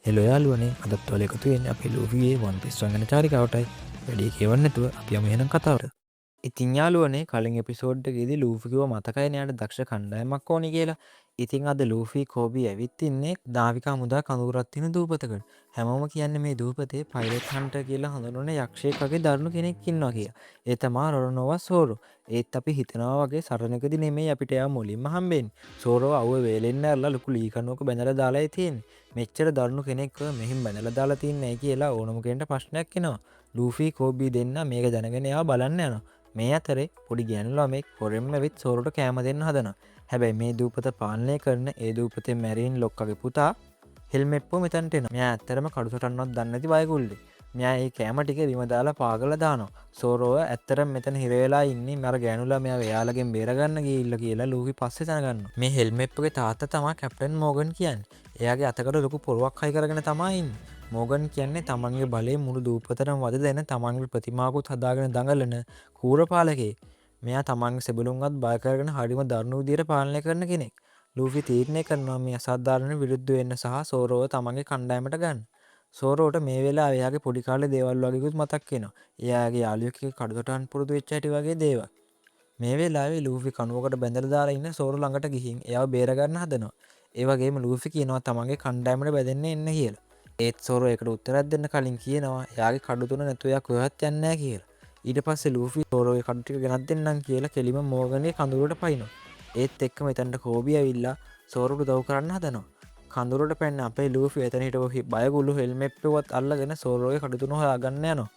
Hello යාළුවනේ අදත් ඔයාලා එකතු වෙන්නේ අපේ ලූෆිගේ වන් පීස් රංගන චාරිකාවටයි. වැඩි කියවන්න නැතුව අපි යමු එහෙනම් කතාවට. ඉතින් යාළුවනේ කලින් එපිසෝඩ් එකේදී ලූෆි කිව්වා මතකයි යාට දක්ෂ කණ්ඩායමක් ඕනි කියලා. ඉතින් අද ලූෆි කෝබි ඇවිත් ඉන්නේ නාවිකා මුදා කඳවුරක් තියෙන දූපතකට. හැමෝම කියන්නේ මේ දූපතේ පයිරට් හන්ටර් කියලා හඳුන්වන යක්ෂයෙක් වගේ දරුණු කෙනෙක් ඉන්නවා කියලා. ඒ තමා රොරනෝවා සෝරෝ. ඒත් අපි හිතනවා වගේ සරණකදී නෙමෙයි අපිට එයා මුලින්ම හම්බෙන්නේ. සෝරෝ අවුව වේලෙන්න ඇරලා ලොකු ලී කණුවක බැඳලා දාලායි තියෙන්නේ. මෙච්චර දරුණු කෙනෙක්ව මෙහින් බැඳලා දාලා තින්නේ කියලා ඕනම කෙනෙක්ට ප්‍රශ්නයක් එනවා. ලූෆි කෝබි දෙන්න මේක දැනගෙන එයා බලන්න යනවා. මේ අතරේ පොඩි ගෑනු ළමෙක් හොරෙන්ම වෙත් සෝරෝට කෑම දෙන්න හදනවා. හැබැයි මේ දූපත පාලනය කරන ඒ දූපතේ මැරීන් ලොක්කගේ පුතා හෙල්මෙප්පෝ මෙතනට එනවා. මෙයා ඇත්තටම කඩුසටන්නවත් දන්නේ නැති වයගුල්ලෙක්. මෙයා ඒ කෑම ටික බිම දාලා පාගලා දානවා. සෝරෝව ඇත්තටම මෙතන හිර වෙලා ඉන්නේ මර ගෑනු ළමයා එයාලගෙන් බේරගන්න ගිහිල්ලා කියලා ලූෆි පස්සේ දැනගන්නවා. මේ හෙල්මෙප්පෝගේ තාත්තා තමයි කැප්ටන් මෝගන් කියන්නේ. එයාගේ අතකට ලොකු පොරුවක් හයි කරගෙන තමයි ඉන්නේ. මෝගන් කියන්නේ තමන්ගේ බලේ මුළු දූපතටම වද දෙන තමන්ගේ ප්‍රතිමාකුත් හදාගෙන දඟලන කූරපාලකෙක්. මෙයා තමන්ගේ සෙබළුන්වත් බය කරගෙන හරිම දරුණු විදියට පාලනය කරන කෙනෙක්. ලූෆි තීරණය කරනවා මේ අසාධාරණ විරුද්ධ වෙන්න සහ සෝරෝව තමන්ගේ කණ්ඩායමට ගන්න. සෝරෝට මේ වෙලාවේ එයාගේ පොඩි කාලේ දේවල් වගේකුත් මතක් වෙනවා. එයාගේ යාළුවෙක් කඩතොටන් පුරුදු වෙච්ච හැටි වගේ දේවල්. මේ වෙලාවේ ලූෆි කණුවකට බැඳලා දාලා ඉන්න සෝරෝ ළඟට ගිහින් එයාව බේරගන්න හදනවා. ඒ වගේම ලූෆි කියනවා තමන්ගේ කණ්ඩායමට බැඳෙන්න එන්න කියලා. ඒත් සෝරෝ ඒකට උත්තරයක් දෙන්න කලින් කියනවා එයාගේ කඩු තුන නැතුව එයා කොහෙවත් යන්නේ නැහැ කියලා. ඊට පස්සේ ලූෆි සෝරෝගේ කඩු ටික ගෙනත් දෙන්නම් කියලා කෙලිම මෝගන්ගේ කඳුරට පයින්නවා. ඒත් එක්කම එතනට කෝබි ඇවිල්ලා සෝරෝට උදව් කරන්න හදනවා. කඳුරට පැන්න අපේ ලූෆි එතන හිටපු බයගුළු හෙල්මෙප්පුවත් අල්ලගෙන සෝරෝගේ කඩු තුන හොයාගන්න යනවා.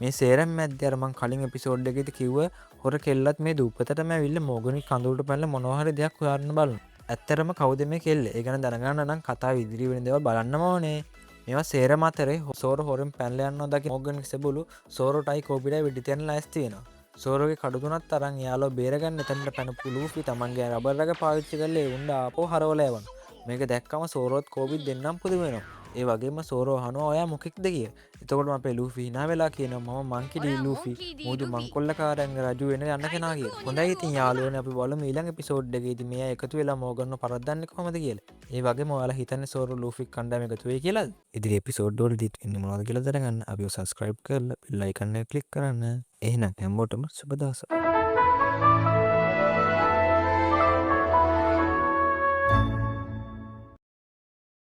මේ සේරම මැද්දේ අර මං කලින් එපිසෝඩ් එකේදී කිව්ව හොර කෙල්ලත් මේ දූපතටම ඇවිල්ලා මෝගන්ගේ කඳුරට පැනලා මොනවා හරි දෙයක් හොයන්න බලනවා. ඇත්තරම කවුද මේ කෙල්ල? ඒ ගැන දැනගන්න නම් කතාව ඉදිරි වෙන දේවල් බලන්නම ඕනේ. මේවා සේරම අතරේ සෝරෝ හොරෙන් පැනලා යනවා දකි මෝගන්ගේ සෙබළු සෝරෝටයි කෝබිටයි වෙඩි තියන්න ලෑස්ති වෙනවා. සෝරෝගේ කඩු තුනත් අරන් යාළුව බේරගන්න එතනට පැනපු ලූෆි තමන්ගේ රබර් රග පාවිච්චි කරලා ඒ උණ්ඩ ආපහු හරවලා යවනවා. මේක දැක්කම සෝරෝත් කෝබිත් දෙන්නම් පුදුම වෙනවා. ඒ වගේම සෝරෝ අහනවා ඔයා මොකෙක්ද කියලා. එතකොට අපේ ලූෆි hina වෙලා කියනවා මම මංකිඩි ලූෆි මුදු මංකොල්ලකාරයන්ගේ රජු වෙන යන්න කෙනා කියලා. හොඳයි ඉතින් යාළුවනේ අපි බලමු ඊළඟ එපිසෝඩ් එකේදී මෙයා එකතු වෙලා මෝගන්ව පරද්දන්නේ කොහමද කියලා. ඒ වගේම ඔයාලා හිතන්නේ සෝරෝ ලූෆි කණ්ඩායම එකතු වෙයි කියලාද? ඉදිරි එපිසෝඩ් වලදීත් වෙන්නේ මොනවද කියලා දැනගන්න අපිව subscribe කරලා bell icon එක click කරන්න. එහෙනම් හැමෝටම සුබ දවසක්.